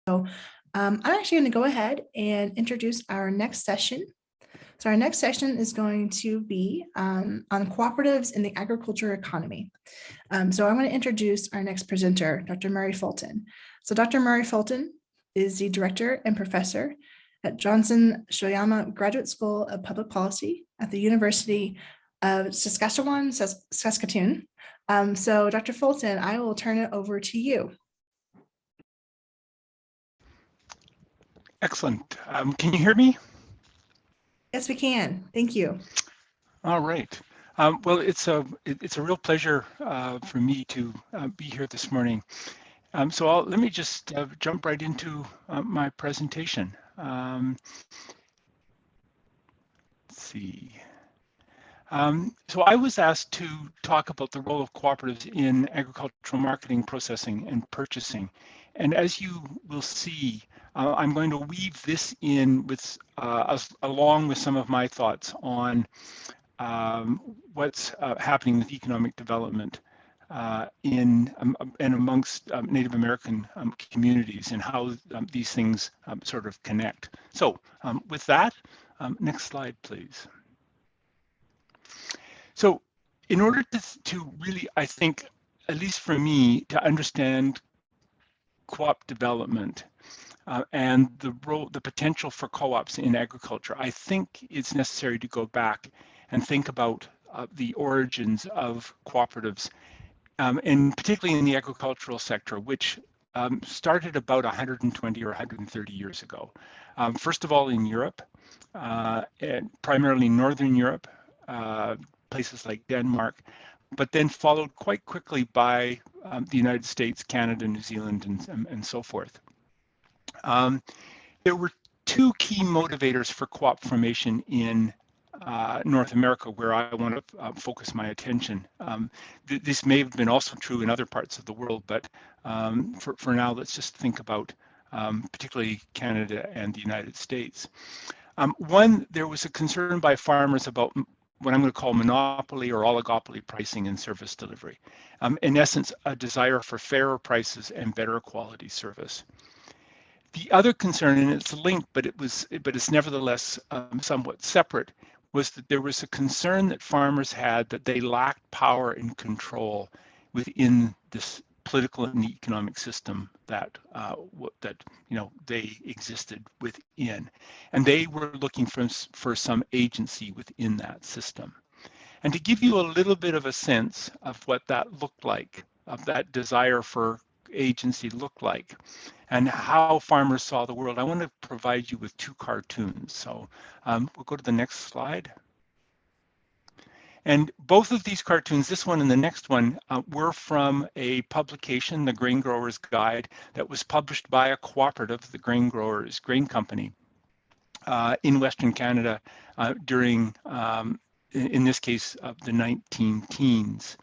I'm actually going to go ahead and introduce our next session. So our next session is going to be on cooperatives in the agriculture economy. So I'm going to introduce our next presenter, Dr. Murry Fulton. So Dr. Murry Fulton is the director and professor at Johnson Shoyama Graduate School of Public Policy at the University of Saskatchewan, Saskatoon. So Dr. Fulton, I will turn it over to you. Excellent. Can you hear me? Yes, we can. Thank you. All right. Well, it's a real pleasure for me to be here this morning. So let me just jump right into my presentation. Let's see. So I was asked to talk about the role of cooperatives in agricultural marketing, processing, and purchasing. And as you will see, I'm going to weave this in with along with some of my thoughts on what's happening with economic development in and amongst Native American communities and how these things sort of connect. So with that, next slide, please. So in order to really, I think, at least for me, to understand co-op development and the potential for co-ops in agriculture, I think it's necessary to go back and think about the origins of cooperatives, and particularly in the agricultural sector, which started about 120 or 130 years ago. First of all, in Europe, and primarily Northern Europe, places like Denmark, but then followed quite quickly by the United States, Canada, New Zealand, and so forth. There were two key motivators for co-op formation in North America, where I want to focus my attention. This may have been also true in other parts of the world, but for now, let's just think about particularly Canada and the United States. One, there was a concern by farmers about what I'm going to call monopoly or oligopoly pricing and service delivery. In essence, a desire for fairer prices and better quality service. The other concern, and it's linked, but it's nevertheless somewhat separate, was that there was a concern that farmers had that they lacked power and control within this political and economic system that they existed within, and they were looking for some agency within that system. And to give you a little bit of a sense of what that looked like, of that desire for agency looked like, and how farmers saw the world, I want to provide you with two cartoons. So we'll go to the next slide. And both of these cartoons, this one and the next one, were from a publication, the Grain Growers Guide, that was published by a cooperative, the Grain Growers Grain Company, in Western Canada during, in this case, the 19-teens.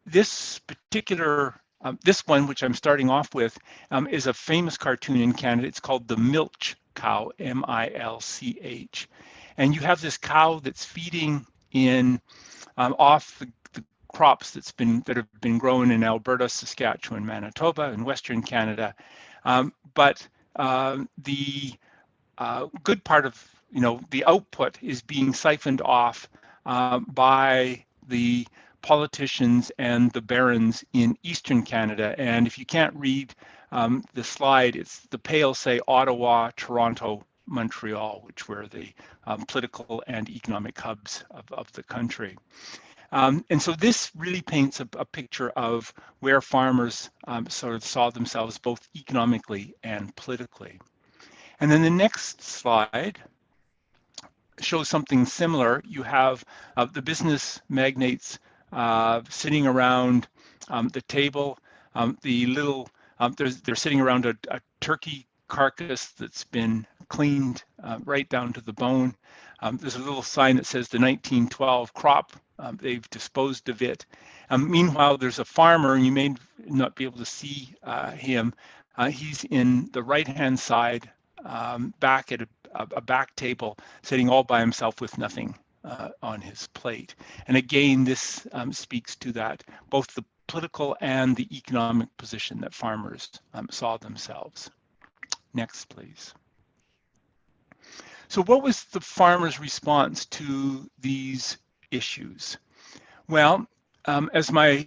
This particular, this one, which I'm starting off with, is a famous cartoon in Canada. It's called the Milch Cow, M-I-L-C-H. And you have this cow that's feeding in off the crops that have been grown in Alberta, Saskatchewan, Manitoba, and Western Canada. But the good part of the output is being siphoned off by the politicians and the barons in Eastern Canada. And if you can't read the slide, it's the pale say Ottawa, Toronto, Montreal, which were the political and economic hubs of the country. And so this really paints a picture of where farmers sort of saw themselves both economically and politically. And then the next slide shows something similar. You have the business magnates sitting around the table. They're sitting around a turkey carcass that's been cleaned right down to the bone. There's a little sign that says the 1912 crop. They've disposed of it. Meanwhile, there's a farmer, and you may not be able to see him. He's in the right-hand side, back at a back table, sitting all by himself with nothing on his plate. And again, this speaks to that, both the political and the economic position that farmers saw themselves. Next, please. So what was the farmers' response to these issues? Well, as my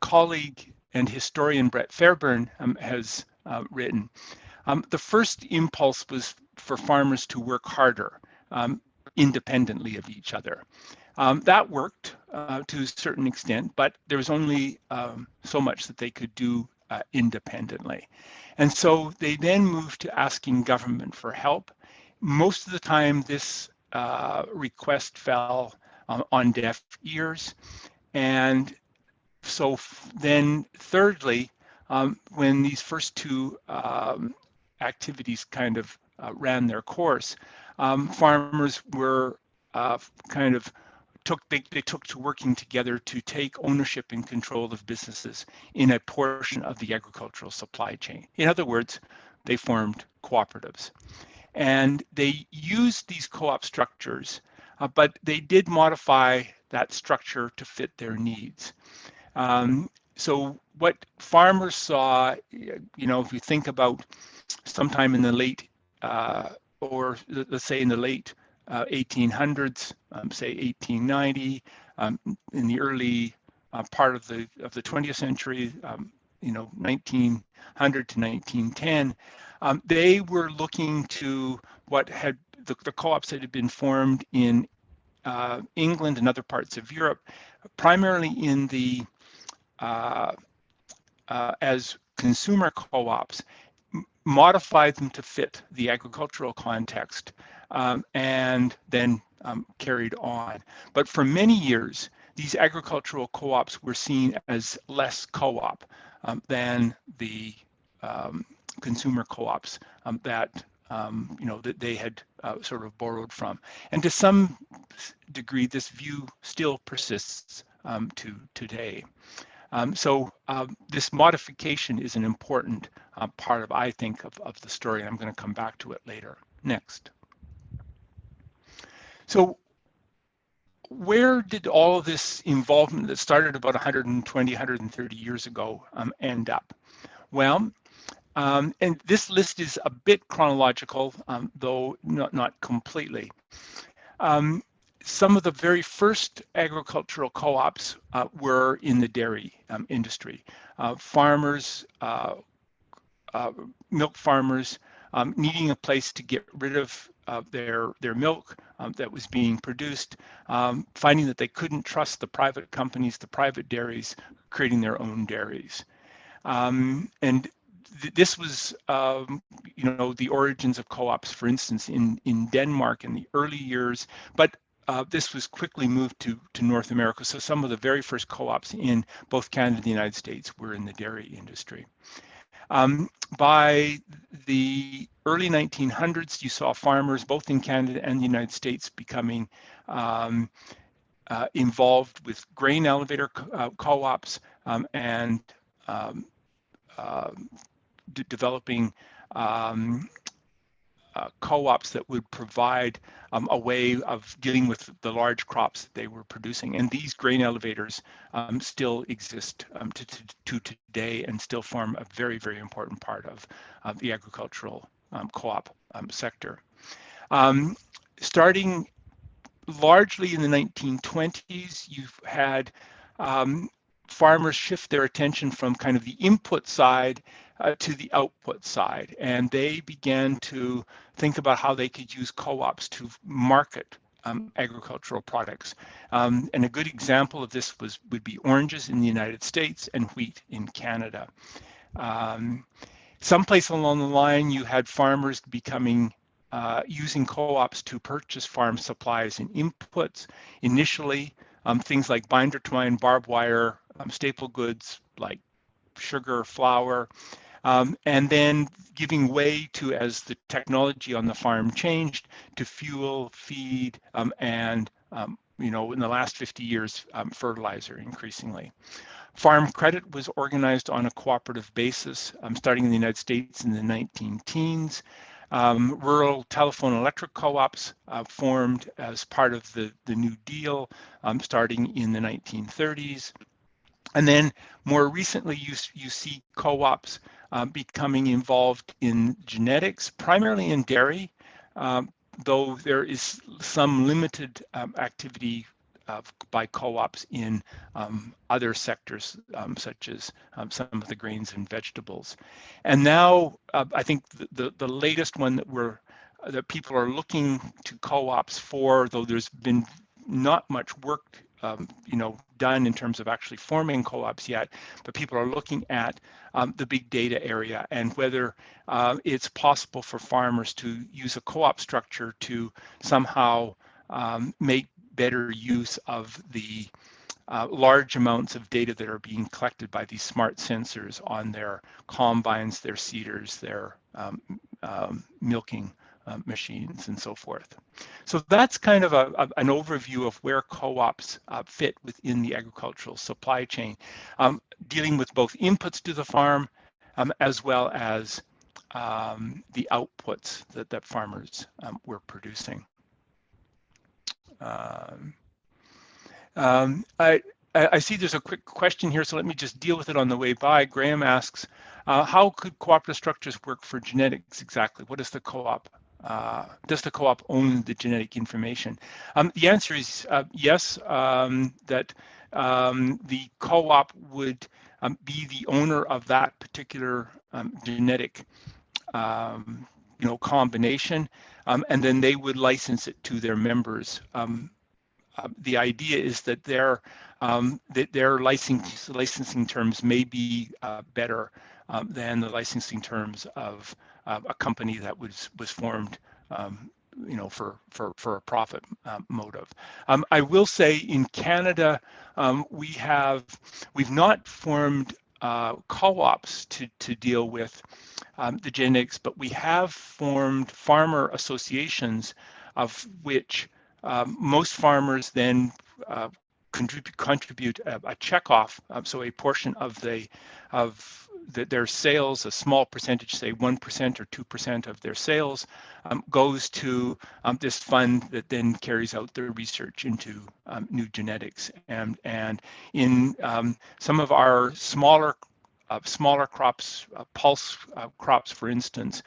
colleague and historian Brett Fairburn has written, the first impulse was for farmers to work harder, independently of each other. That worked to a certain extent, but there was only so much that they could do independently. And so they then moved to asking government for help. Most of the time, this request fell on deaf ears. And so then thirdly, when these first two activities kind of ran their course, farmers were they took to working together to take ownership and control of businesses in a portion of the agricultural supply chain. In other words, they formed cooperatives. And they used these co-op structures, but they did modify that structure to fit their needs. So what farmers saw, if you think about sometime in the late, or let's say in the late 1800s, say 1890, in the early part of the 20th century, 1900 to 1910, they were looking to what had the co-ops that had been formed in England and other parts of Europe, primarily in the as consumer co-ops, modified them to fit the agricultural context, and then carried on. But for many years, these agricultural co-ops were seen as less co-op than the consumer co-ops that that they had sort of borrowed from. And to some degree, this view still persists to today. So this modification is an important part of, I think, of the story, and I'm going to come back to it later. Next. So where did all of this involvement that started about 120, 130 years ago end up? Well, and this list is a bit chronological, though not completely. Some of the very first agricultural co-ops were in the dairy industry. Farmers, milk farmers, needing a place to get rid of their milk that was being produced, finding that they couldn't trust the private companies, the private dairies, creating their own dairies. And this was, the origins of co-ops, for instance, in Denmark in the early years, but this was quickly moved to North America. So some of the very first co-ops in both Canada and the United States were in the dairy industry. By the early 1900s, you saw farmers both in Canada and the United States becoming involved with grain elevator co-ops and developing co-ops that would provide a way of dealing with the large crops that they were producing. And these grain elevators still exist to today and still form a very, very important part of the agricultural co-op sector. Starting largely in the 1920s, you've had farmers shift their attention from kind of the input side to the output side, and they began to think about how they could use co-ops to market agricultural products. And a good example of this would be oranges in the United States and wheat in Canada. Someplace along the line, you had farmers becoming using co-ops to purchase farm supplies and inputs. Initially, things like binder twine, barbed wire, staple goods like sugar, flour, and then giving way to, as the technology on the farm changed, to fuel, feed, and in the last 50 years, fertilizer increasingly. Farm credit was organized on a cooperative basis, starting in the United States in the 19-teens. Rural telephone electric co-ops formed as part of the New Deal, starting in the 1930s. And then more recently, you see co-ops becoming involved in genetics, primarily in dairy, though there is some limited activity by co-ops in other sectors, such as some of the grains and vegetables. And now I think the latest one that people are looking to co-ops for, though there's been not much work done in terms of actually forming co-ops yet, but people are looking at the big data area and whether it's possible for farmers to use a co-op structure to somehow make better use of the large amounts of data that are being collected by these smart sensors on their combines, their seeders, their milking machines, and so forth. So that's kind of an overview of where co-ops fit within the agricultural supply chain, dealing with both inputs to the farm as well as the outputs that farmers were producing. I see there's a quick question here, so let me just deal with it on the way by. Graham asks, how could cooperative structures work for genetics exactly? What is the co-op? Does the co-op own the genetic information? The answer is yes, that the co-op would be the owner of that particular genetic combination, and then they would license it to their members. The idea is that their licensing terms may be better than the licensing terms of a company that was formed, for a profit motive. I will say in Canada, we've not formed co-ops to deal with the genetics, but we have formed farmer associations, of which most farmers then contribute a checkoff, so a portion of their sales, a small percentage, say 1% or 2% of their sales, goes to this fund that then carries out their research into new genetics. And in some of our smaller crops, pulse crops, for instance,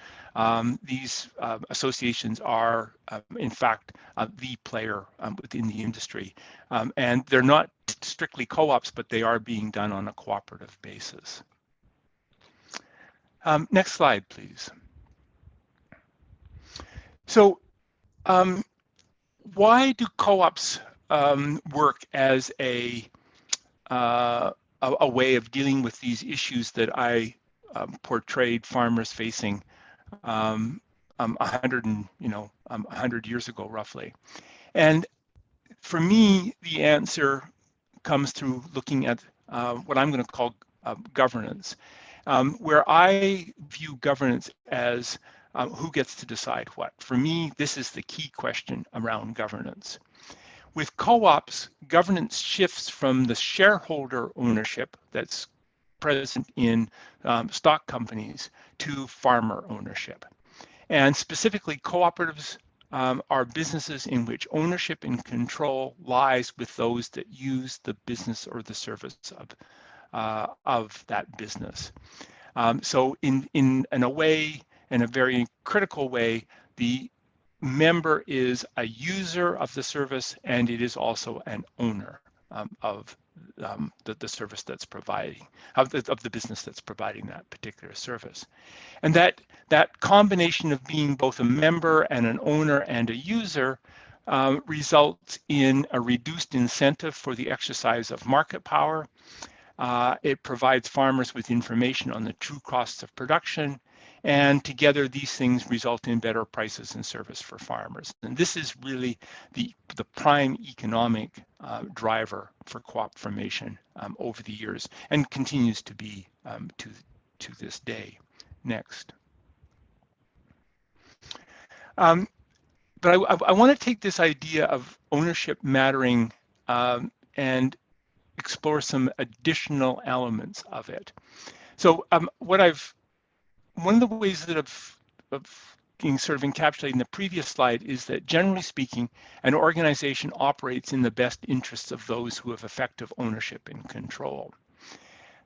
these associations are, in fact, the player within the industry. And they're not strictly co-ops, but they are being done on a cooperative basis. Next slide, please. So why do co-ops work as a way of dealing with these issues that I portrayed farmers facing 100 years ago, roughly? And for me, the answer comes through looking at what I'm going to call governance, where I view governance as who gets to decide what. For me, this is the key question around governance. With co-ops, governance shifts from the shareholder ownership that's present in stock companies to farmer ownership. And specifically, cooperatives are businesses in which ownership and control lies with those that use the business or the service of that business. So in a way, in a very critical way, the member is a user of the service, and it is also an owner of the service that's providing, of the business that's providing that particular service. And that combination of being both a member and an owner and a user results in a reduced incentive for the exercise of market power. It provides farmers with information on the true costs of production, and together these things result in better prices and service for farmers. And this is really the prime economic driver for co-op formation over the years, and continues to be to this day. Next. But I want to take this idea of ownership mattering and explore some additional elements of it. So one of the ways that I've sort of encapsulated in the previous slide is that, generally speaking, an organization operates in the best interests of those who have effective ownership and control.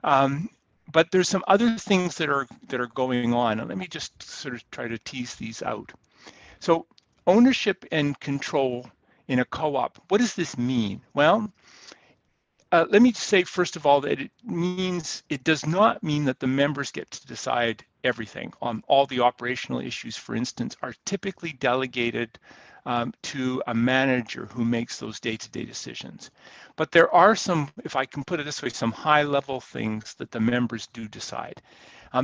But there's some other things that are going on, and let me just sort of try to tease these out. So ownership and control in a co-op, what does this mean? Well, let me say first of all that it does not mean that the members get to decide everything. On all the operational issues, for instance, are typically delegated to a manager who makes those day-to-day decisions. But there are some, if I can put it this way, some high-level things that the members do decide.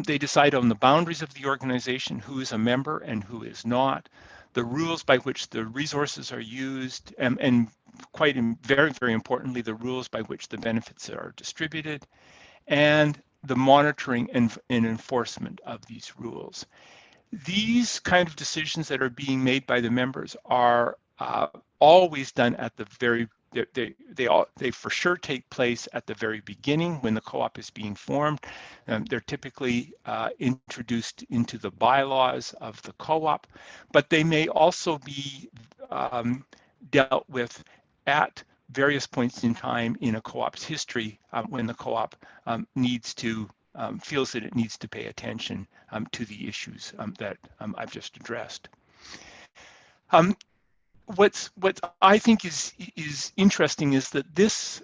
They decide on the boundaries of the organization, who is a member and who is not, the rules by which the resources are used, and very, very importantly, the rules by which the benefits are distributed, and the monitoring and enforcement of these rules. These kind of decisions that are being made by the members are always done at the very, they for sure take place at the very beginning when the co-op is being formed. They're typically introduced into the bylaws of the co-op, but they may also be dealt with at various points in time in a co-op's history when the co-op feels that it needs to pay attention to the issues that I've just addressed. What I think is interesting is that this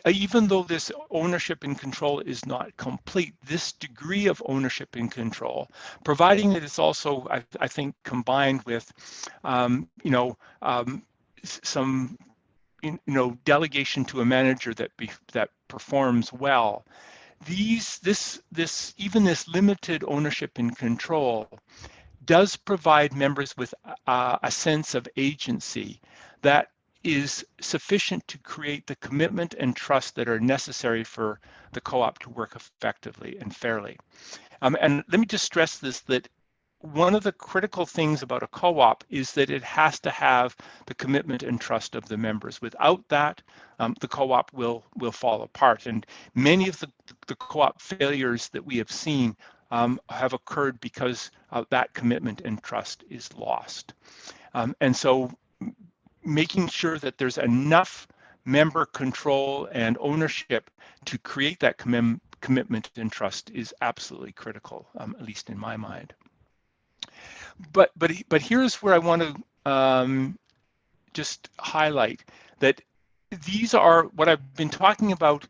even though this ownership and control is not complete, this degree of ownership and control, providing that it's also, I think, combined with, some, delegation to a manager that performs well. Even this limited ownership and control does provide members with a sense of agency that is sufficient to create the commitment and trust that are necessary for the co-op to work effectively and fairly. And let me just stress this, that one of the critical things about a co-op is that it has to have the commitment and trust of the members. Without that, the co-op will fall apart. And many of the co-op failures that we have seen have occurred because that commitment and trust is lost. And so making sure that there's enough member control and ownership to create that commitment and trust is absolutely critical, at least in my mind. But here's where I want to just highlight that these are what I've been talking about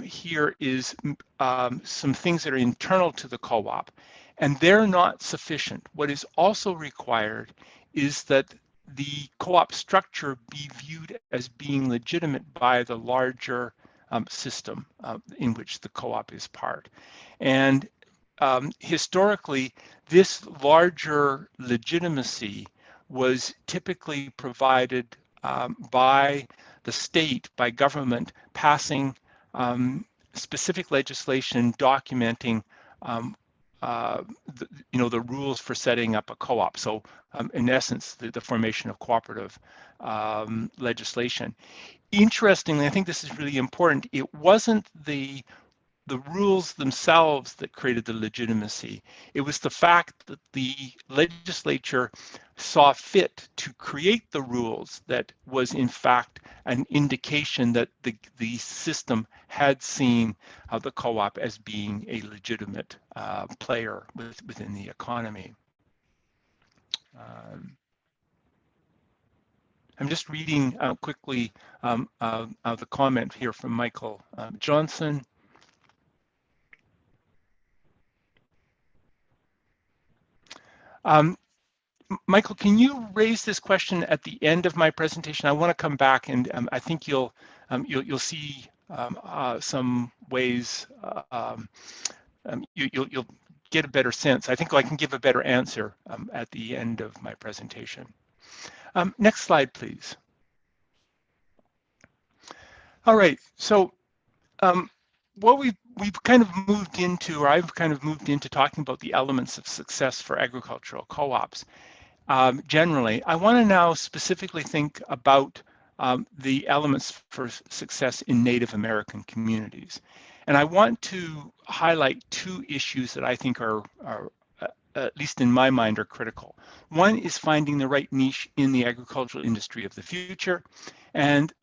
here is some things that are internal to the co-op, and they're not sufficient. What is also required is that the co-op structure be viewed as being legitimate by the larger system in which the co-op is part. And historically, this larger legitimacy was typically provided by the state, by government, passing specific legislation documenting the rules for setting up a co-op. So in essence, the formation of cooperative legislation. Interestingly, I think this is really important. It wasn't the rules themselves that created the legitimacy. It was the fact that the legislature saw fit to create the rules that was in fact an indication that the system had seen the co-op as being a legitimate player within the economy. I'm just reading quickly the comment here from Michael Johnson. Michael, can you raise this question at the end of my presentation? I want to come back, and I think you'll see some ways you'll get a better sense. I think I can give a better answer at the end of my presentation. Next slide, please. All right, so what we've kind of moved into, or I've kind of moved into talking about the elements of success for agricultural co-ops. Generally, I want to now specifically think about the elements for success in Native American communities. And I want to highlight two issues that I think are at least in my mind, are critical. One is finding the right niche in the agricultural industry of the future. And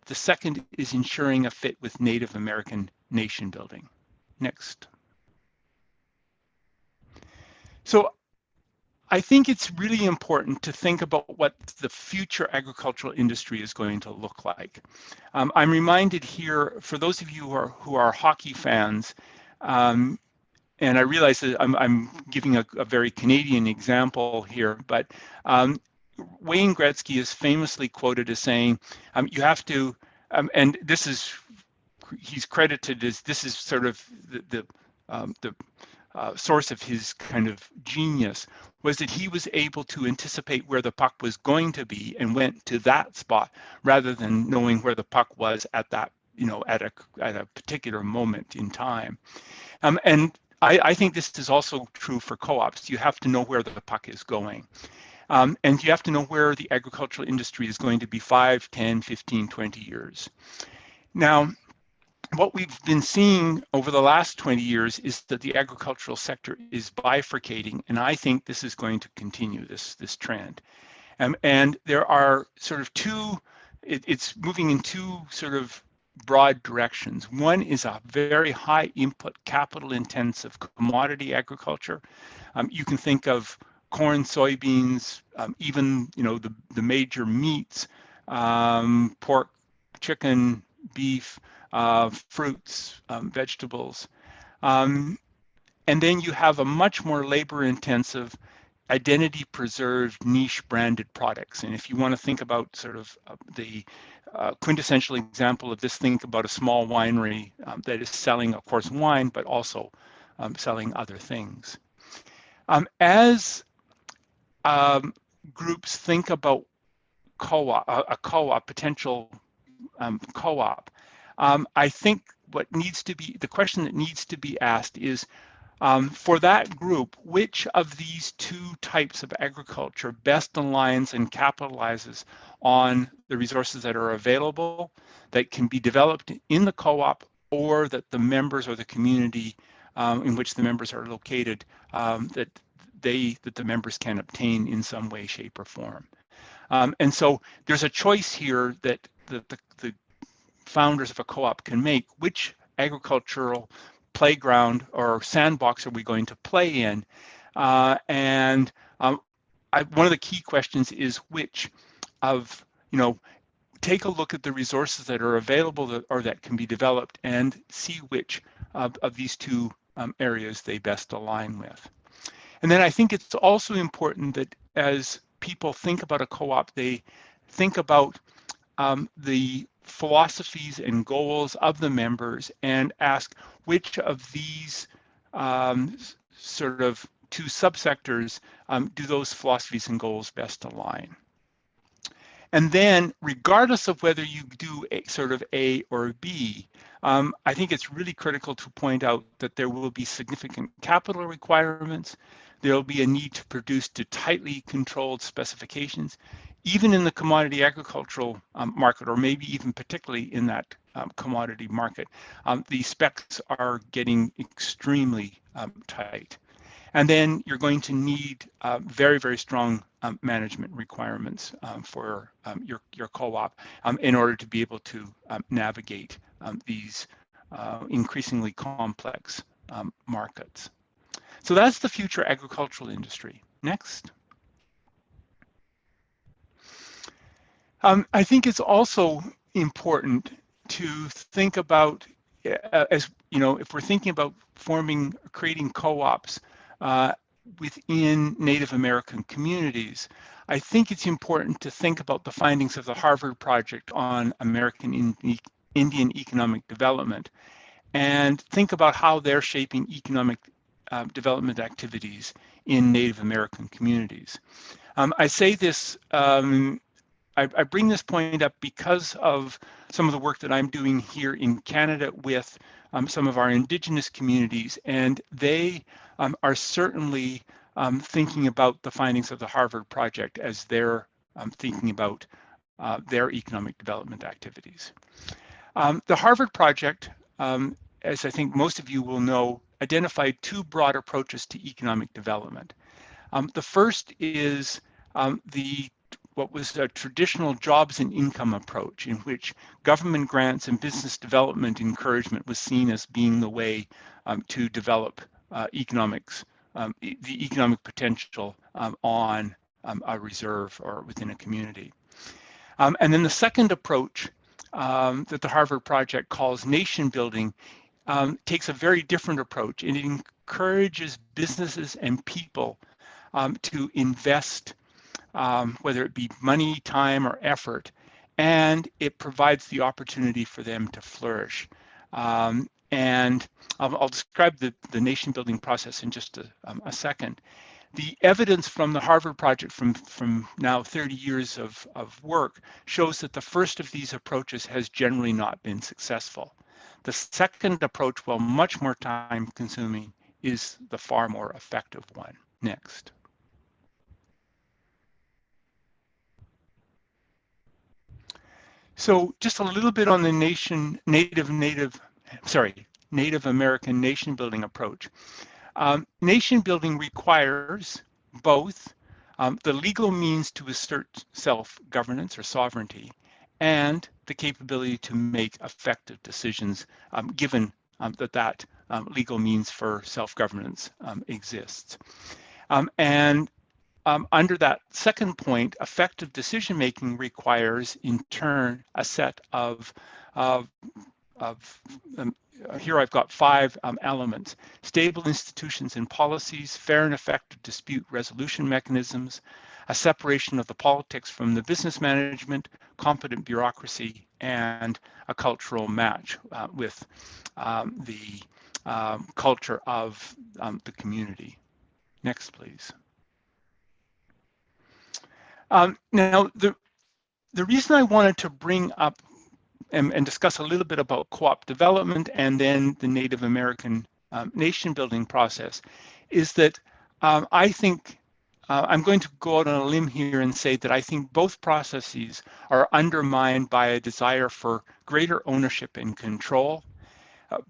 the second is ensuring a fit with Native American nation building. Next. So I think it's really important to think about what the future agricultural industry is going to look like. I'm reminded here, for those of you who are hockey fans, and I realize that I'm giving a very Canadian example here, but Wayne Gretzky is famously quoted as saying, you have to, and this is, he's credited as, this is sort of the source of his kind of genius, was that he was able to anticipate where the puck was going to be and went to that spot rather than knowing where the puck was at that, at a particular moment in time. And I think this is also true for co-ops. You have to know where the puck is going. And you have to know where the agricultural industry is going to be 5, 10, 15, 20 years. Now, what we've been seeing over the last 20 years is that the agricultural sector is bifurcating, and I think this is going to continue, this trend. And there are sort of it's moving in two sort of broad directions. One is a very high input, capital intensive commodity agriculture. You can think of corn, soybeans, even the major meats, pork, chicken, beef, fruits, vegetables. And then you have a much more labor intensive, identity preserved, niche branded products. And if you want to think about sort of the quintessential example of this, think about a small winery that is selling, of course, wine, but also selling other things. As groups think about potential co-op, I think the question that needs to be asked is, for that group, which of these two types of agriculture best aligns and capitalizes on the resources that are available, that can be developed in the co-op, or that the members or the community in which the members are located, that the members can obtain in some way, shape, or form. And so there's a choice here that the founders of a co-op can make. Which agricultural playground or sandbox are we going to play in? And one of the key questions is which of, take a look at the resources that are available or that can be developed and see which of these two areas they best align with. And then I think it's also important that as people think about a co-op, they think about the philosophies and goals of the members and ask which of these sort of two subsectors do those philosophies and goals best align. And then, regardless of whether you do sort of A or B, I think it's really critical to point out that there will be significant capital requirements. There will be a need to produce to tightly controlled specifications, even in the commodity agricultural market, or maybe even particularly in that commodity market. The specs are getting extremely tight. And then you're going to need very, very strong management requirements for your co-op in order to be able to navigate these increasingly complex markets. So that's the future agricultural industry. Next. I think it's also important to think about, if we're thinking about creating co-ops within Native American communities, I think it's important to think about the findings of the Harvard Project on American Indian economic development and think about how they're shaping economic development activities in Native American communities. I say this, I bring this point up because of some of the work that I'm doing here in Canada with some of our Indigenous communities, and they are certainly thinking about the findings of the Harvard Project as they're thinking about their economic development activities. The Harvard Project, as I think most of you will know, identified two broad approaches to economic development. The first is what was a traditional jobs and income approach, in which government grants and business development encouragement was seen as being the way to develop economics, the economic potential on a reserve or within a community. And then the second approach that the Harvard Project calls nation building takes a very different approach, and it encourages businesses and people to invest, whether it be money, time, or effort, and it provides the opportunity for them to flourish. And I'll describe the nation building process in just a second. The evidence from the Harvard Project from now 30 years of work shows that the first of these approaches has generally not been successful. The second approach, while much more time consuming, is the far more effective one. Next. So just a little bit on the Native American nation building approach. Nation building requires both the legal means to assert self-governance or sovereignty and the capability to make effective decisions given that legal means for self-governance exists. Under that second point, effective decision-making requires, in turn, a set of here I've got 5 elements: stable institutions and policies, fair and effective dispute resolution mechanisms, a separation of the politics from the business management, competent bureaucracy, and a cultural match with the culture of the community. Next, please. Now, the reason I wanted to bring up and discuss a little bit about co-op development and then the Native American nation building process is that I think I'm going to go out on a limb here and say that I think both processes are undermined by a desire for greater ownership and control,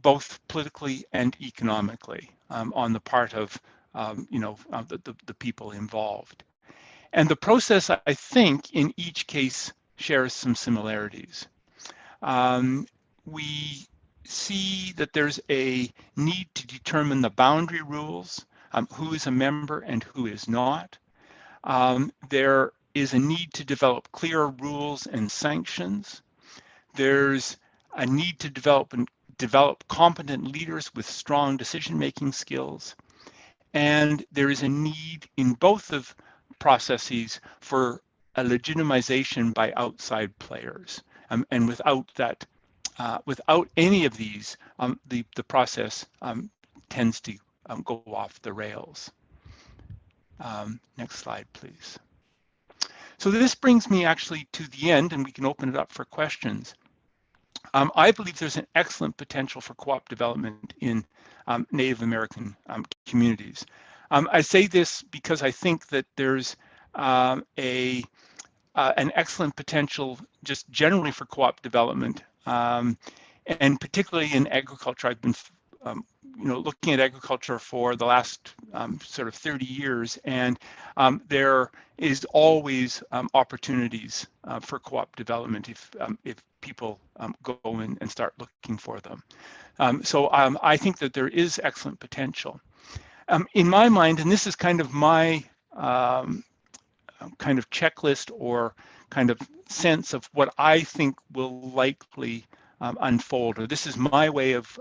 both politically and economically, on the part of the people involved. And the process, I think, in each case shares some similarities. We see that there's a need to determine the boundary rules, who is a member and who is not. There is a need to develop clear rules and sanctions. There's a need to develop competent leaders with strong decision-making skills. And there is a need in both of processes for a legitimization by outside players. And without that, without any of these, the process tends to go off the rails. Next slide, please. So this brings me actually to the end, and we can open it up for questions. I believe there's an excellent potential for co-op development in Native American communities. I say this because I think that there's an excellent potential just generally for co-op development, and particularly in agriculture. I've been looking at agriculture for the last sort of 30 years, and there is always opportunities for co-op development if people go in and start looking for them. So I think that there is excellent potential. In my mind, and this is kind of my kind of checklist or kind of sense of what I think will likely unfold, or this is my way of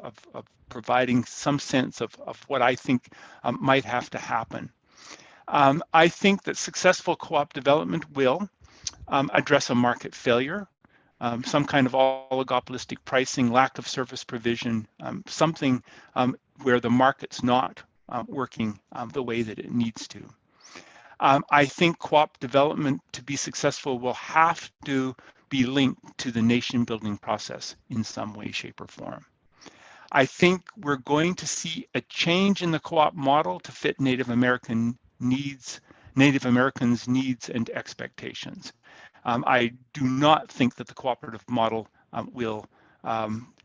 providing some sense of what I think might have to happen. I think that successful co-op development will address a market failure, some kind of oligopolistic pricing, lack of service provision, something where the market's not working the way that it needs to. I think co-op development, to be successful, will have to be linked to the nation building process in some way, shape, or form. I think we're going to see a change in the co-op model to fit Native Americans' needs and expectations. I do not think that the cooperative model will,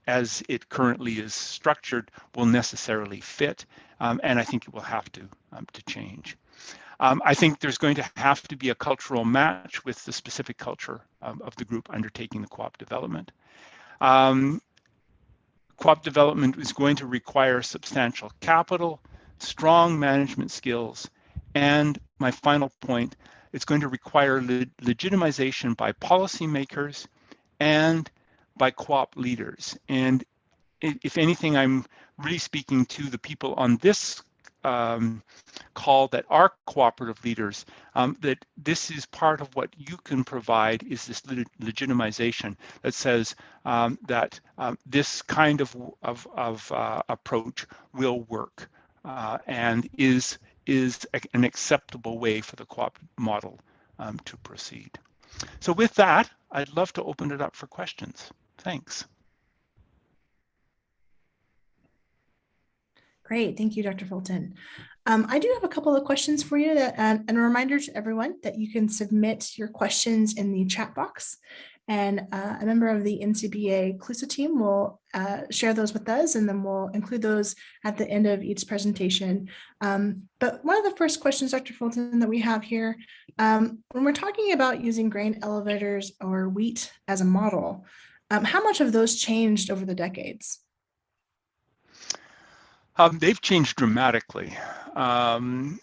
as it currently is structured, will necessarily fit, and I think it will have to change. I think there's going to have to be a cultural match with the specific culture of the group undertaking the co-op development. Co-op development is going to require substantial capital, strong management skills, and my final point, it's going to require legitimization by policymakers and by co-op leaders. And if anything, I'm really speaking to the people on this call that are cooperative leaders, that this is part of what you can provide is this legitimization that says that this kind of approach will work and is an acceptable way for the co-op model to proceed. So with that, I'd love to open it up for questions. Thanks. Great, thank you, Dr. Fulton. I do have a couple of questions for you that, and a reminder to everyone that you can submit your questions in the chat box. And a member of the NCBA CLUSA team will share those with us, and then we'll include those at the end of each presentation. But one of the first questions, Dr. Fulton, that we have here, when we're talking about using grain elevators or wheat as a model, how much have those changed over the decades? They've changed dramatically. Not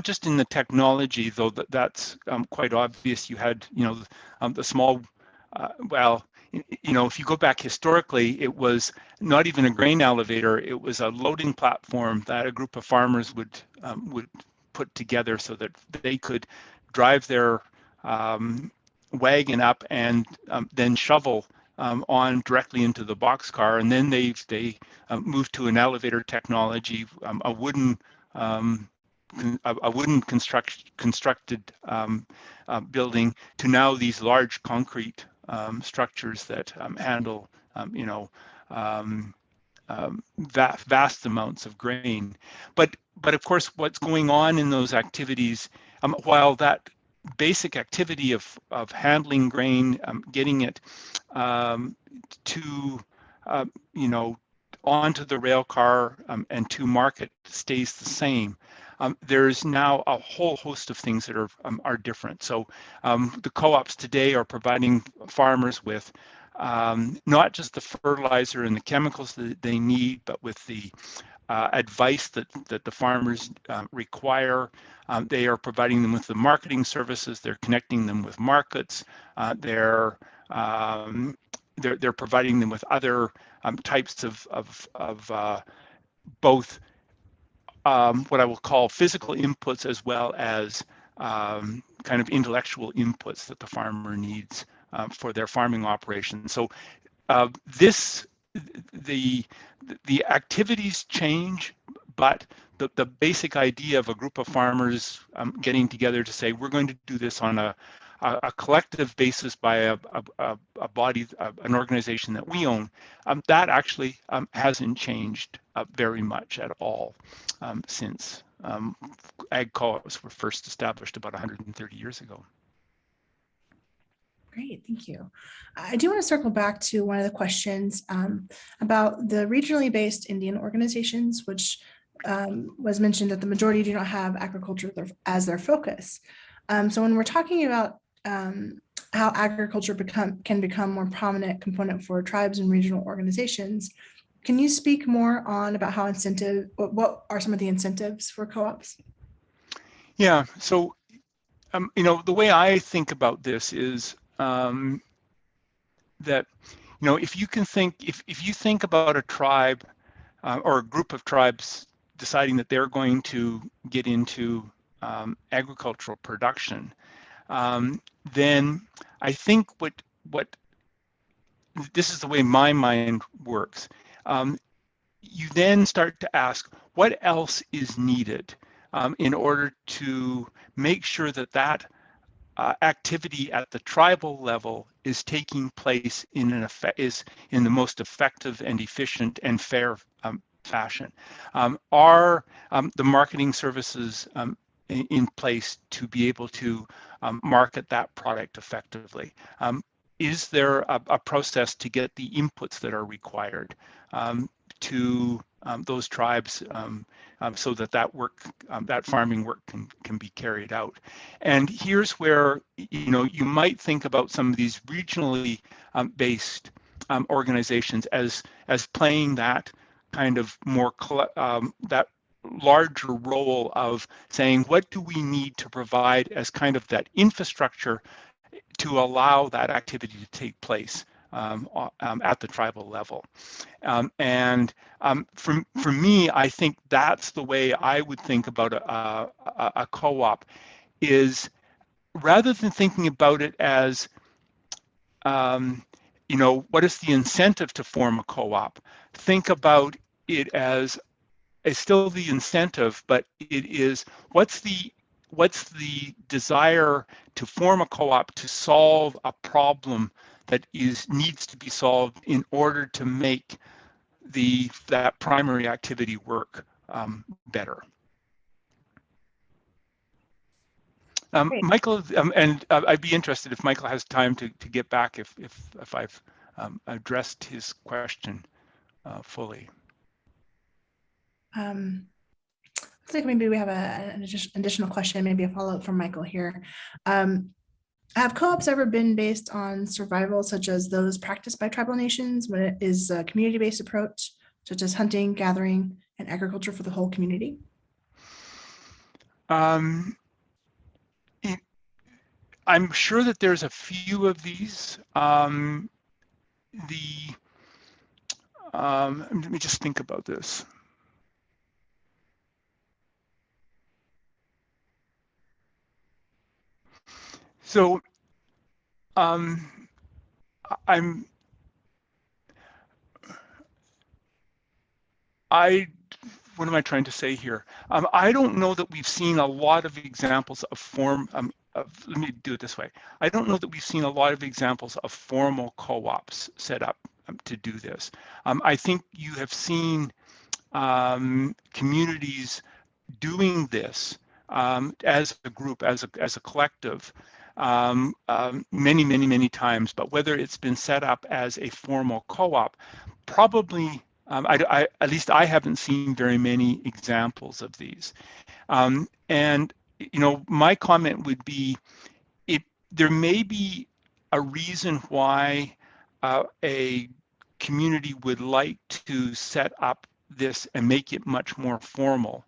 just in the technology, though that's quite obvious. You had, the small, if you go back historically, it was not even a grain elevator. It was a loading platform that a group of farmers would put together so that they could drive their wagon up and then shovel on directly into the boxcar, and then they moved to an elevator technology, a wooden constructed building, to now these large concrete structures that handle vast amounts of grain. But of course, what's going on in those activities, while that basic activity of handling grain, getting it to onto the rail car and to market stays the same. There's now a whole host of things that are different. So the co-ops today are providing farmers with not just the fertilizer and the chemicals that they need, but with the advice that the farmers require. They are providing them with the marketing services. They're connecting them with markets. They're providing them with other types of both what I will call physical inputs, as well as kind of intellectual inputs that the farmer needs for their farming operation. So the activities change, but the basic idea of a group of farmers getting together to say, we're going to do this on a collective basis by a body, an organization that we own, that actually hasn't changed very much at all since ag co-ops were first established about 130 years ago. Great, thank you. I do want to circle back to one of the questions about the regionally based Indian organizations, which was mentioned that the majority do not have agriculture as their focus. So when we're talking about how agriculture can become more prominent component for tribes and regional organizations, can you speak more on about how what are some of the incentives for co-ops? Yeah, so the way I think about this is that if you think about a tribe or a group of tribes deciding that they're going to get into agricultural production, then I think what this is the way my mind works. You then start to ask, what else is needed in order to make sure that activity at the tribal level is taking place in the most effective and efficient and fair fashion? Are the marketing services in place to be able to market that product effectively? Is there a process to get the inputs that are required to those tribes so that that work, that farming work can be carried out. And here's where, you know, you might think about some of these regionally based organizations as playing that kind of more that larger role of saying, what do we need to provide as kind of that infrastructure to allow that activity to take place at the tribal level. For me, I think that's the way I would think about a co-op, is rather than thinking about it as, you know, what is the incentive to form a co-op? Think about it as it's still the incentive, but it is what's the desire to form a co-op to solve a problem that needs to be solved in order to make that primary activity work better. Michael, and I'd be interested if Michael has time to get back if I've addressed his question fully. Looks like maybe we have an additional question, maybe a follow-up from Michael here. Have co-ops ever been based on survival, such as those practiced by tribal nations when it is a community-based approach, such as hunting, gathering, and agriculture for the whole community? I'm sure that there's a few of these. Let me just think about this. So what am I trying to say here? I don't know that we've seen a lot of examples of let me do it this way. I don't know that we've seen a lot of examples of formal co-ops set up to do this. I think you have seen communities doing this as a group, as a collective, many times. But whether it's been set up as a formal co-op, probably, at least I haven't seen very many examples of these. And you know, my comment would be, there may be a reason why a community would like to set up this and make it much more formal.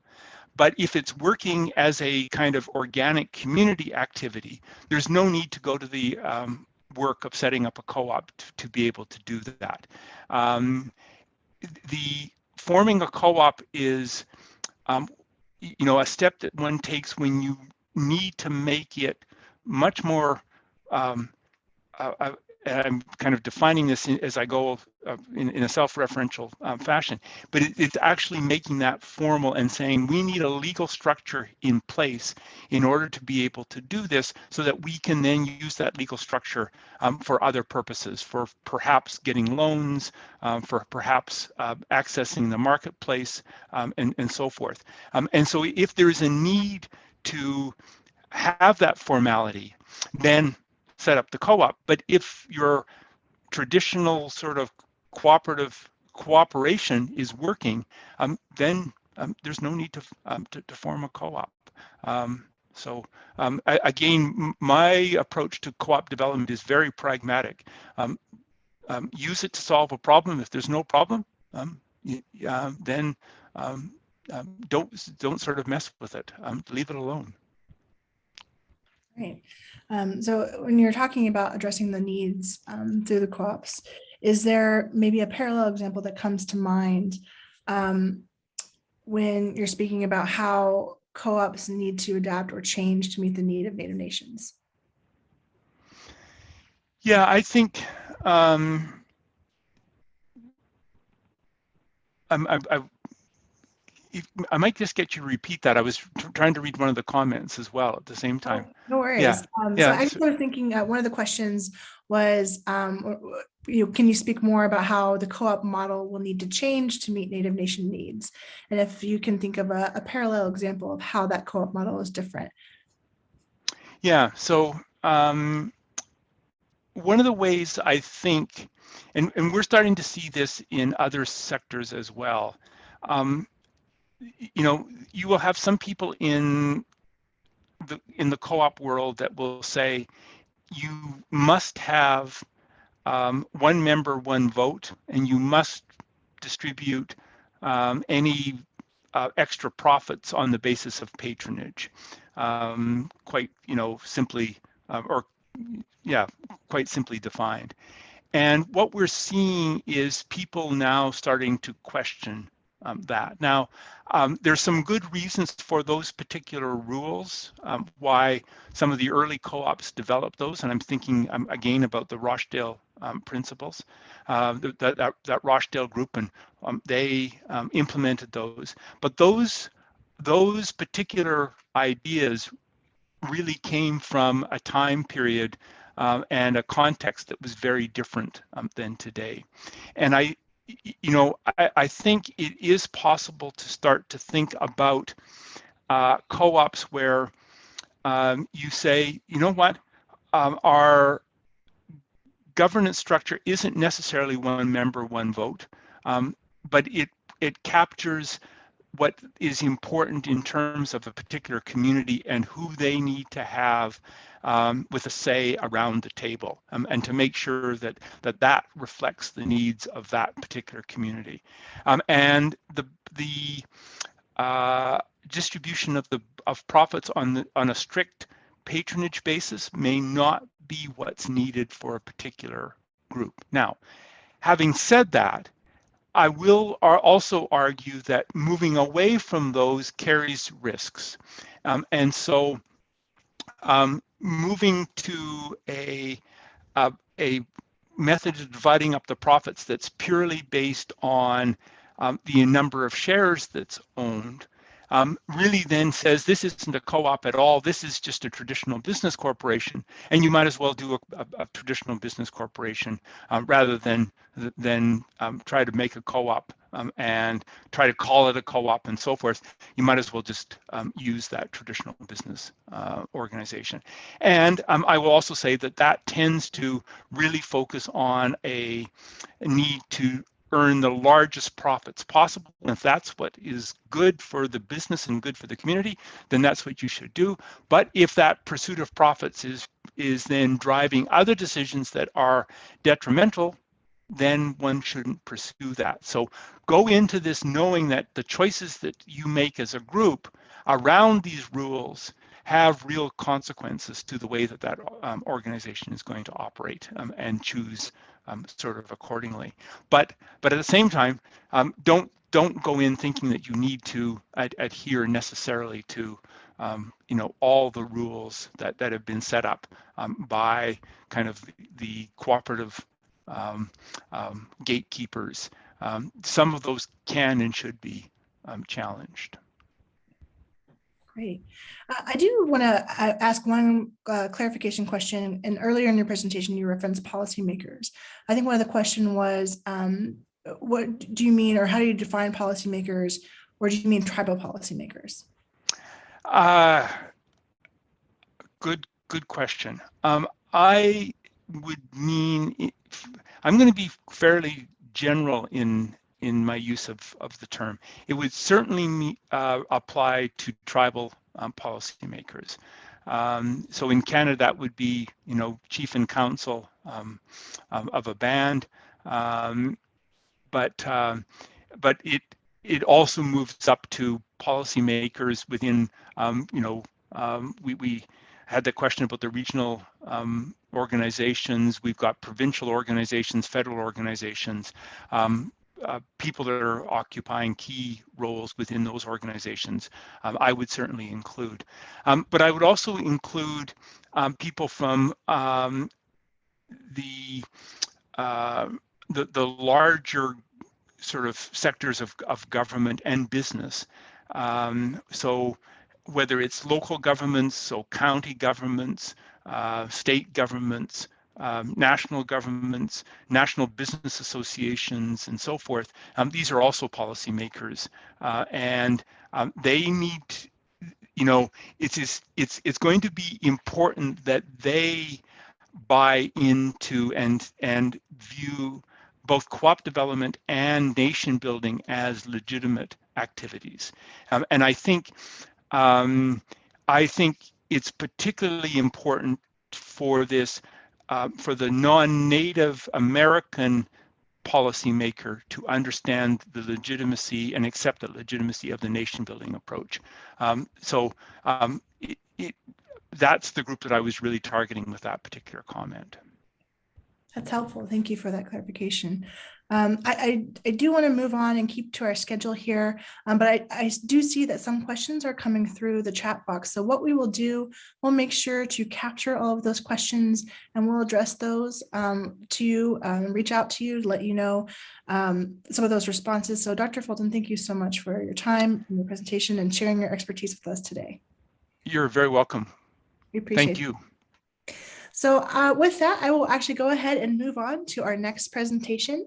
But if it's working as a kind of organic community activity, there's no need to go to the work of setting up a co-op to be able to do that. The forming a co-op is, you know, a step that one takes when you need to make it much more. I'm kind of defining this as I go in a self-referential fashion, but it's actually making that formal and saying we need a legal structure in place in order to be able to do this, so that we can then use that legal structure for other purposes, for perhaps getting loans, for perhaps accessing the marketplace, and so forth. And so if there is a need to have that formality, then set up the co-op. But if your traditional sort of cooperation is working, then there's no need to form a co-op. Again, my approach to co-op development is very pragmatic. Use it to solve a problem. If there's no problem, then don't sort of mess with it. Leave it alone. Right. So when you're talking about addressing the needs through the co-ops, is there maybe a parallel example that comes to mind when you're speaking about how co-ops need to adapt or change to meet the need of Native nations? Yeah, I think I might just get you to repeat that. I was trying to read one of the comments as well at the same time. Oh, no worries. Yeah. So I was thinking one of the questions was, can you speak more about how the co-op model will need to change to meet Native nation needs? And if you can think of a parallel example of how that co-op model is different. Yeah, so one of the ways I think And we're starting to see this in other sectors as well. You will have some people in the co-op world that will say you must have one member, one vote, and you must distribute any extra profits on the basis of patronage. Quite, simply, quite simply defined. And what we're seeing is people now starting to question that. Now, there's some good reasons for those particular rules, why some of the early co-ops developed those, and I'm thinking again about the Rochdale principles, that Rochdale group, and they implemented those. But those particular ideas really came from a time period and a context that was very different than today. And I think it is possible to start to think about co-ops where you say, you know what, our governance structure isn't necessarily one member, one vote, but it captures what is important in terms of a particular community and who they need to have with a say around the table, and to make sure that reflects the needs of that particular community. And the distribution of profits on a strict patronage basis may not be what's needed for a particular group. Now, having said that, I will also argue that moving away from those carries risks. And so moving to a method of dividing up the profits that's purely based on the number of shares that's owned really then says this isn't a co-op at all. This is just a traditional business corporation, and you might as well do a traditional business corporation rather than try to make a co-op and try to call it a co-op and so forth. You might as well just use that traditional business organization. And I will also say that tends to really focus on a need to earn the largest profits possible. And if that's what is good for the business and good for the community, then that's what you should do. But if that pursuit of profits is then driving other decisions that are detrimental, then one shouldn't pursue that. So go into this knowing that the choices that you make as a group around these rules have real consequences to the way that organization is going to operate, and choose sort of accordingly. But at the same time, don't go in thinking that you need to adhere necessarily to all the rules that have been set up by kind of the cooperative gatekeepers. Some of those can and should be challenged. Great. I do want to ask one clarification question. And earlier in your presentation, you referenced policymakers. I think one of the question was, what do you mean, or how do you define policymakers, or do you mean tribal policymakers? Good question. I would mean, I'm going to be fairly general in my use of the term. It would certainly apply to tribal policymakers. So in Canada, that would be, chief and council of a band, but it also moves up to policymakers within, we had the question about the regional organizations. We've got provincial organizations, federal organizations, people that are occupying key roles within those organizations. I would certainly include, but I would also include people from the larger sort of sectors of government and business. So whether it's local governments, so county governments, state governments, national governments, national business associations, and so forth. These are also policymakers, and they need, it's going to be important that they buy into and view both co-op development and nation building as legitimate activities. And I think it's particularly important for this, for the non-Native American policymaker to understand the legitimacy and accept the legitimacy of the nation building approach. That's the group that I was really targeting with that particular comment. That's helpful. Thank you for that clarification. I do want to move on and keep to our schedule here, but I do see that some questions are coming through the chat box. So what we will do, we'll make sure to capture all of those questions and we'll address those to you, reach out to you, let you know some of those responses. So Dr. Fulton, thank you so much for your time and your presentation and sharing your expertise with us today. You're very welcome. We appreciate it. Thank you. So with that, I will actually go ahead and move on to our next presentation.